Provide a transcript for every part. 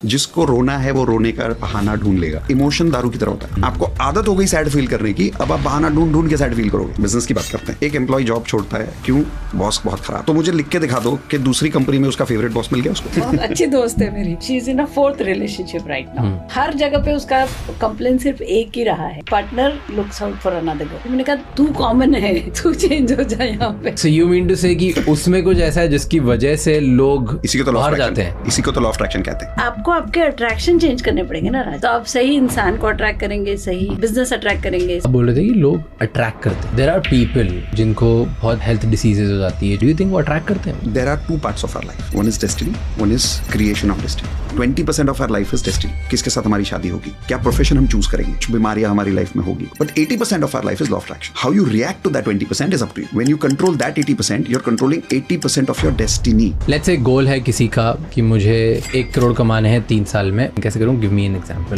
जिसको रोना है वो रोने का बहाना ढूंढ लेगा। इमोशन दारू की तरह होता है। आपको आदत हो गई सैड फील करने की, अब आप बहाना ढूंढ ढूंढ के सैड फील करोगे। बिजनेस की बात करते हैं। एक एम्प्लॉय जॉब छोड़ता है, क्यों? बॉस बहुत खराब। तो मुझे लिख के दिखा दो कि दूसरी कंपनी में उसका फेवरेट बॉस मिल गया उसको। बहुत अच्छी दोस्त है मेरी। She is in a 4th relationship right now. हर जगह पे उसका कंप्लेन सिर्फ एक ही रहा है, partner looks out for another girl. मैंने कहा तू कॉमन है, तू चेंज हो जाए यहाँ पे। So you mean to say कि उसमें कुछ ऐसा है जिसकी वजह से लोग इसी को तो बाहर जाते हैं। इसी को तो लॉ ऑफ अट्रैक्शन कहते हैं। आपको आपके अट्रैक्शन चेंज करने पड़ेंगे ना राज। तो आप सही इंसान को अट्रैक्ट करेंगे, सही बिजनेस अट्रैक्ट करेंगे। आप बोल रहे थे कि लोग अट्रैक्ट करते हैं। देयर आर पीपल जिनको बहुत हेल्थ डिसीजेज हो जाती है। डू यू थिंक वो अट्रैक्ट करते हैं? There are two parts of our life. One is destiny, one is creation of destiny. 20% of our life is destiny. किसके साथ हमारी शादी होगी, क्या प्रोफेशन हम चूज करेंगे, कुछ बीमारियां हमारी लाइफ में होगी. But 80% of our life is law of attraction. How you react to that 20% is up to you. When you control that 80%, you're controlling 80% of your destiny. Let's say goal है किसी का कि मुझे 1 करोड़ कमाने हैं 3 साल में, कैसे करूं? Give me an example.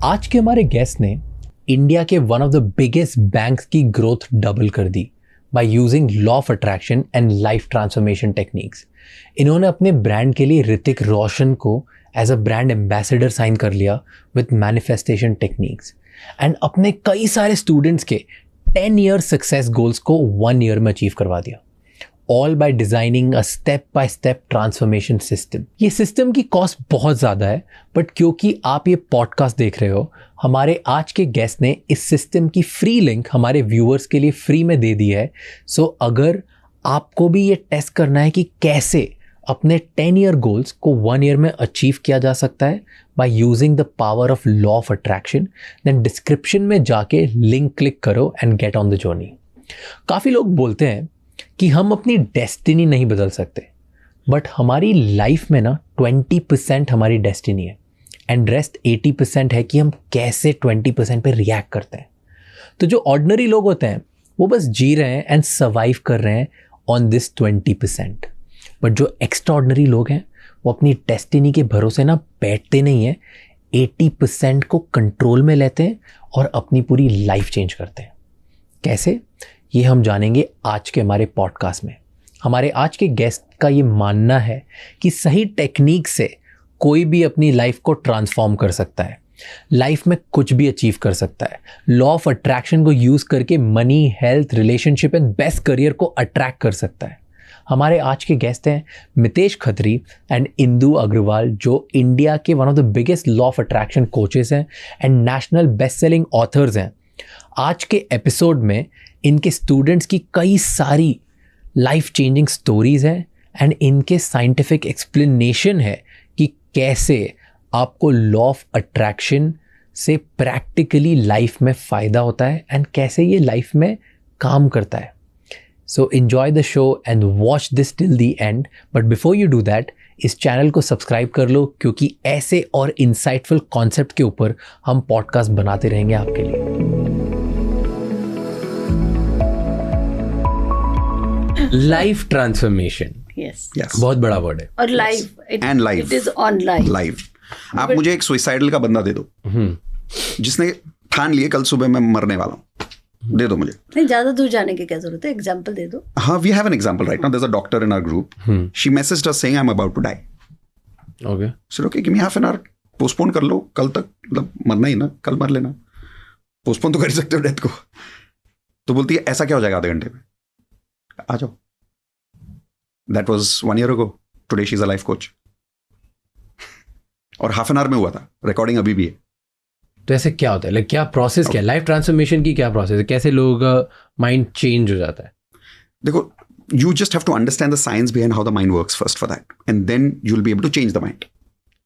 आज के हमारे गेस्ट ने इंडिया के one of the biggest banks की ग्रोथ डबल कर दी by using law of attraction and life transformation techniques. इन्होंने अपने ब्रांड के लिए ऋतिक रोशन को as a brand ambassador sign कर लिया विद मैनिफेस्टेशन टेक्निक्स एंड अपने कई सारे स्टूडेंट्स के 10 ईयर सक्सेस गोल्स को 1 ईयर में अचीव करवा दिया, all by designing a step by step transformation system. ये सिस्टम की कॉस्ट बहुत ज़्यादा है, बट क्योंकि आप ये पॉडकास्ट देख रहे हो, हमारे आज के गेस्ट ने इस सिस्टम की फ्री लिंक हमारे व्यूअर्स के लिए फ्री में दे दी है। सो अगर आपको भी ये टेस्ट करना है कि कैसे अपने 10 ईयर गोल्स को 1 ईयर में अचीव किया जा सकता है by using the power of law of attraction, then description में जाके लिंक क्लिक करो and get on the journey. काफ़ी लोग बोलते हैं कि हम अपनी डेस्टिनी नहीं बदल सकते, बट हमारी लाइफ में ना 20% हमारी डेस्टिनी है एंड रेस्ट 80% है कि हम कैसे 20% पे रिएक्ट करते हैं। तो जो ऑर्डिनरी लोग होते हैं वो बस जी रहे हैं एंड सर्वाइव कर रहे हैं ऑन दिस 20%, बट जो एक्स्ट्राऑर्डिनरी लोग हैं वो अपनी डेस्टिनी के भरोसे ना बैठते नहीं हैं, 80% को कंट्रोल में लेते हैं और अपनी पूरी लाइफ चेंज करते हैं। कैसे, ये हम जानेंगे आज के हमारे पॉडकास्ट में। हमारे आज के गेस्ट का ये मानना है कि सही टेक्निक से कोई भी अपनी लाइफ को ट्रांसफॉर्म कर सकता है, लाइफ में कुछ भी अचीव कर सकता है। लॉ ऑफ अट्रैक्शन को यूज़ करके money, health, relationship and best career को अट्रैक्ट कर सकता है। हमारे आज के गेस्ट हैं मितेश खत्री एंड इंदु अग्रवाल, जो इंडिया के one of the biggest law of attraction coaches हैं and national best selling authors हैं। आज के एपिसोड में इनके स्टूडेंट्स की कई सारी लाइफ चेंजिंग स्टोरीज हैं एंड इनके साइंटिफिक एक्सप्लेनेशन है कि कैसे आपको लॉ ऑफ अट्रैक्शन से प्रैक्टिकली लाइफ में फ़ायदा होता है एंड कैसे ये लाइफ में काम करता है। So enjoy the show and watch this till the end, but before you do that इस चैनल को सब्सक्राइब कर लो, क्योंकि ऐसे और इंसाइटफुल कॉन्सेप्ट के ऊपर हम पॉडकास्ट बनाते रहेंगे आपके लिए। लाइफ ट्रांसफॉर्मेशन, यस, बहुत बड़ा वर्ड है। और life and life, it is on life. आप मुझे एक सुइसाइडल का बंदा दे दो जिसने ठान लिए कल सुबह मैं मरने वाला हूँ, दे दो मुझे। नहीं, ज्यादा दूर जाने की क्या जरूरत है, एग्जांपल दे दो। हाँ, we have an example right now. There's a doctor in our group. She messaged us saying I'm about to die. Okay. So okay, give me half an hour. Postpone कर लो कल तक, मतलब मरना ही ना, कल मर लेना। पोस्टपोन तो कर ही सकते हो डेथ को। तो बोलती है ऐसा क्या हो जाएगा आधे घंटे में, आ जाओ। That was 1 year ago. Today she's a life coach. और हाफ एन आवर में हुआ था, रिकॉर्डिंग अभी भी है। तो ऐसे क्या होता है, लाइक क्या प्रोसेस क्या है लाइफ ट्रांसफॉर्मेशन की, क्या प्रोसेस है, कैसे लोगों का माइंड चेंज हो जाता है? देखो, you just have to understand the science behind how the mind works first for that, and then you'll be able to change the mind.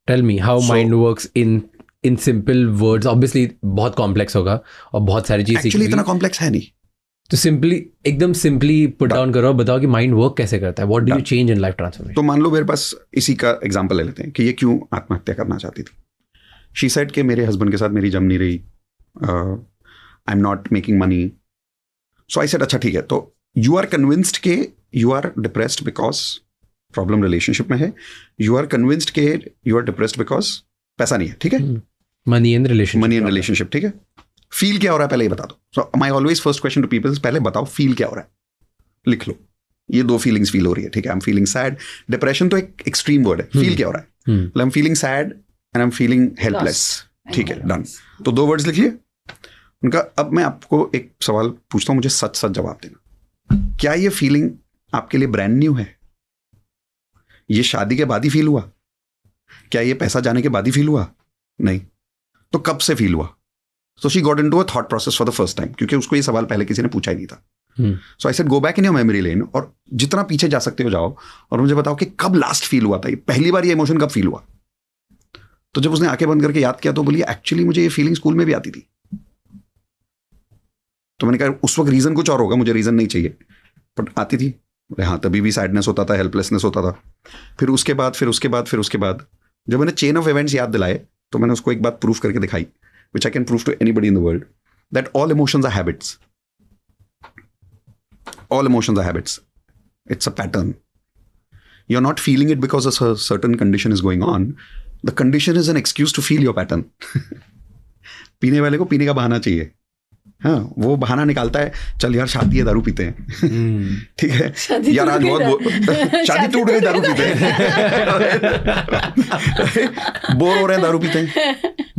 Tell me how mind works in simple words. Obviously बहुत complex होगा और बहुत सारी चीज़ actually इतना complex है नहीं। तो simply, एकदम सिंपली पुट डाउन करो, बताओ कि माइंड वर्क कैसे करता है, what do you change in life transformation. तो मान लो मेरे पास इसी का एग्जांपल ले लेते हैं कि ये क्यों आत्महत्या करना चाहती थी। शी सेड कि मेरे हस्बैंड के साथ मेरी जम नहीं रही, I am not making money. So I said अच्छा ठीक है, तो यू आर कन्विंस्ड के you are depressed because problem relationship में है, यू आर कन्विंस्ड के यू आर डिप्रेस्ड बिकॉज पैसा नहीं है, ठीक है, मनी एंड रिलेशनशिप, ठीक है। फील क्या हो रहा है पहले ये बता दो। So my always first question to people, पहले बताओ फील क्या हो रहा है, लिख लो, ये 2 फीलिंग्स फील हो रही है, ठीक है, I am feeling sad. Depression तो एक एक्सट्रीम वर्ड है, फील क्या हो रहा है, I am feeling sad and I am feeling helpless. ठीक है, डन. तो 2 वर्ड्स लिखिए उनका. अब मैं आपको एक सवाल पूछता हूँ, मुझे सच सच जवाब देना. क्या ये फीलिंग आपके लिए ब्रांड न्यू है? ये शादी के बाद ही फील हुआ? क्या ये पैसा जाने के बाद ही फील हुआ? नहीं. तो कब से फील हुआ? So she got into a thought process for the first time, क्योंकि उसको ये सवाल पहले किसी ने पूछा ही नहीं था. So I said go back in your memory lane, और जितना पीछे जा सकते हो जाओ और मुझे बताओ कि कब लास्ट फील हुआ था, ये पहली बार ये इमोशन कब फील हुआ. तो जब उसने आंखें बंद करके याद किया तो बोली एक्चुअली मुझे ये फीलिंग स्कूल में भी आती थी. तो मैंने कहा उस वक्त रीजन कुछ और होगा, मुझे रीजन नहीं चाहिए, बट आती थी. हाँ, तभी भी सैडनेस होता था, हेल्पलेसनेस होता था. फिर उसके बाद जब मैंने चेन ऑफ इवेंट्स याद दिलाए तो मैंने उसको एक बात प्रूफ करके दिखाई, which I can prove to anybody in the world, that all emotions are habits. All emotions are habits. It's a pattern. You're not feeling it because a certain condition is going on. The condition is an excuse to feel your pattern. पीने वाले को पीने का बहाना चाहिए. हाँ, वो बहाना निकालता है, चल यार शादी है, दारू पीते हैं. ठीक है यार, आज बहुत शादी टूट गई, दारू पीते हैं. बोर हो रहे हैं, दारू पीते हैं.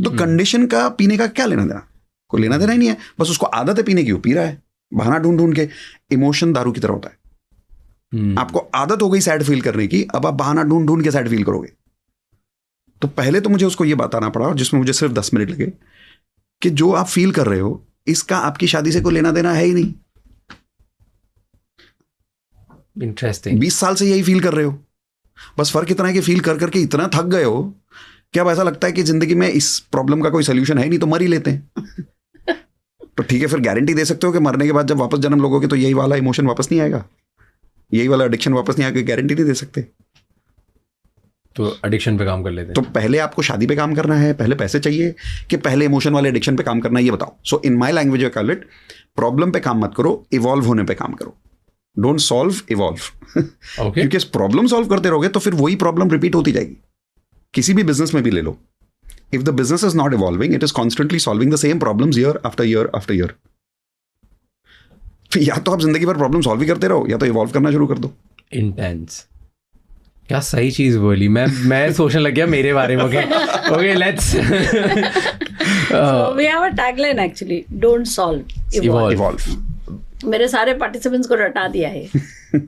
तो कंडीशन का पीने का क्या लेना देना? कोई लेना देना ही नहीं है, बस उसको आदत है पीने की, वो पी रहा है बहाना ढूंढ ढूंढ के. इमोशन दारू की तरह होता है. आपको आदत हो गई सैड फील करने की, अब आप बहाना ढूंढ ढूंढ के सैड फील करोगे. तो पहले तो मुझे उसको ये बताना पड़ा, जिसमें मुझे सिर्फ 10 मिनट लगे, कि जो आप फील कर रहे हो इसका आपकी शादी से कोई लेना देना है ही नहीं. इंटरेस्टिंग. 20 साल से यही फील कर रहे हो, बस फर्क इतना है कि फील कर करके इतना थक गए हो कि अब ऐसा लगता है कि जिंदगी में इस प्रॉब्लम का कोई सोल्यूशन है नहीं, तो मर ही लेते हैं. तो ठीक है, फिर गारंटी दे सकते हो कि मरने के बाद जब वापस जन्म लोगोगे तो यही वाला इमोशन वापस नहीं आएगा, यही वाला एडिक्शन वापस नहीं आएगा? गारंटी नहीं दे सकते. तो एडिक्शन पे काम कर लेते हैं. तो पहले आपको शादी पे काम करना है, पहले पैसे चाहिए, कि पहले इमोशन वाले एडिक्शन पे काम करना है, ये बताओ. So in my language I call it, problem पे काम मत करो, इवॉल्व होने पे काम करो. Don't solve, evolve. क्योंकि प्रॉब्लम सॉल्व करते रहोगे तो फिर वही प्रॉब्लम रिपीट होती जाएगी. किसी भी बिजनेस में भी ले लो, if the business is not evolving, it is constantly solving the same problems year after year after year. या तो आप जिंदगी भर प्रॉब्लम सॉल्व ही करते रहो, या तो इवॉल्व करना शुरू कर दो. इंटेंस. क्या सही चीज बोली. मैं सोचने लग गया मेरे बारे में. Okay let's. We have a tagline actually, don't solve, evolve. मेरे सारे पार्टिसिपेंट्स को रटा दिया है.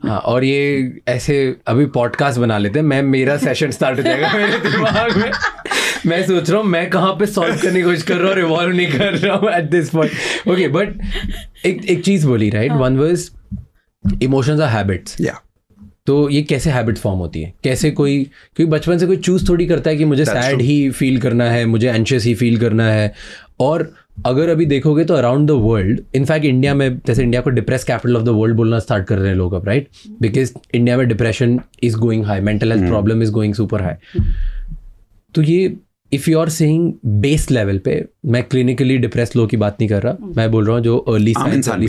हाँ, और ये ऐसे अभी पॉडकास्ट बना लेते हैं, मेरा सेशन स्टार्ट हो जाएगा मेरे दिमाग में. मैं सोच रहा हूँ मैं कहाँ पे सॉल्व करने की कोशिश कर रहा हूँ, रिवॉल्व नहीं कर रहा हूँ at this point. Okay, but एक चीज बोली, right? One was emotions are habits. तो ये कैसे हैबिट फॉर्म होती है? कैसे क्योंकि बचपन से कोई चूज थोड़ी करता है कि मुझे सैड ही फील करना है, मुझे एंशियस ही फील करना है. और अगर अभी देखोगे तो around the world, in fact India में, जैसे इंडिया को depress capital of the world बोलना स्टार्ट कर रहे हैं लोग अब, राइट? बिकॉज इंडिया में depression is going high, mental health problem is going super high. तो ये if you are saying base level पे, मैं क्लिनिकली डिप्रेस लोग की बात नहीं कर रहा, मैं बोल रहा हूँ जो अर्ली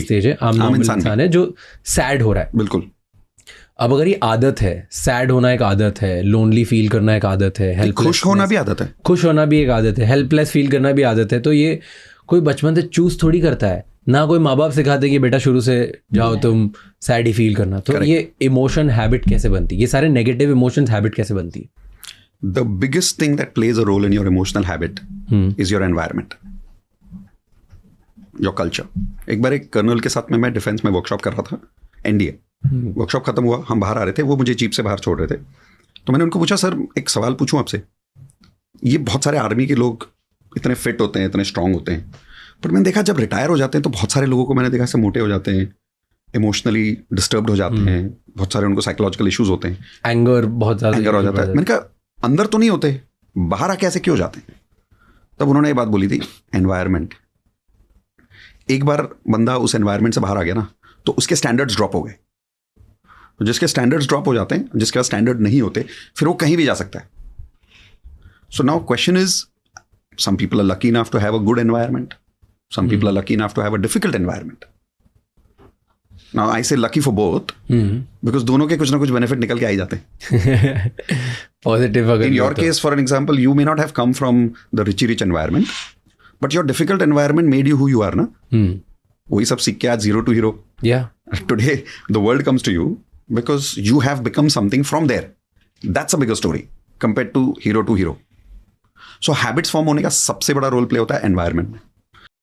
स्टेज है, आम इंसान है जो सैड हो रहा है. बिल्कुल. अब अगर ये आदत है, सैड होना एक आदत है, लोनली फील करना एक आदत है, खुश होना भी आदत है, खुश होना भी एक आदत है, हेल्पलेस फील करना भी आदत है. तो ये कोई बचपन से चूज थोड़ी करता है ना, कोई माँ बाप सिखाते कि बेटा शुरू से जाओ तुम सैड ही फील करना. तो ये इमोशन हैबिट कैसे बनती है? ये सारे नेगेटिव इमोशंस हैबिट कैसे बनती है? The biggest thing that plays a role in your emotional habit is your environment, your culture. एक बार एक कर्नल के साथ में मैं डिफेंस में वर्कशॉप कर रहा था, NDA. वर्कशॉप खत्म हुआ, हम बाहर आ रहे थे, वो मुझे जीप से बाहर छोड़ रहे थे. तो मैंने उनको पूछा, सर एक सवाल पूछूं आपसे, ये बहुत सारे आर्मी के लोग इतने फिट होते हैं, इतने स्ट्रांग होते हैं, पर मैंने देखा जब रिटायर हो जाते हैं तो बहुत सारे लोगों को मैंने देखा से मोटे हो जाते हैं, इमोशनली डिस्टर्ब्ड हो जाते हैं, बहुत सारे उनको साइकोलॉजिकल इश्यूज होते हैं, एंगर बहुत ज़्यादा एंगर हो जाता है. मैंने कहा अंदर तो नहीं होते, बाहर आके ऐसे क्यों जाते हैं? तब उन्होंने ये बात बोली थी, एनवायरनमेंट. एक बार बंदा उस एनवायरनमेंट से बाहर आ गया ना, तो उसके स्टैंडर्ड्स ड्रॉप हो गए. तो जिसके स्टैंडर्ड्स ड्रॉप हो जाते हैं, जिसके पास स्टैंडर्ड नहीं होते, फिर वो कहीं भी जा सकता है. So now question is, some people are lucky enough to have a good environment, some people are lucky enough to have a difficult environment. Now I say lucky for both because दोनों के कुछ ना कुछ benefit निकल के आ ही जाते हैं. Positive. अगर in your case for an example, you may not have come from the rich environment, but your difficult environment made you who you are, ना? वही सब सीख के आज zero to hero. Yeah. Today the world comes to you because you have become something from there. That's a bigger story compare to hero. So habits form होने का सबसे बड़ा रोल प्ले होता है एनवायरनमेंट में.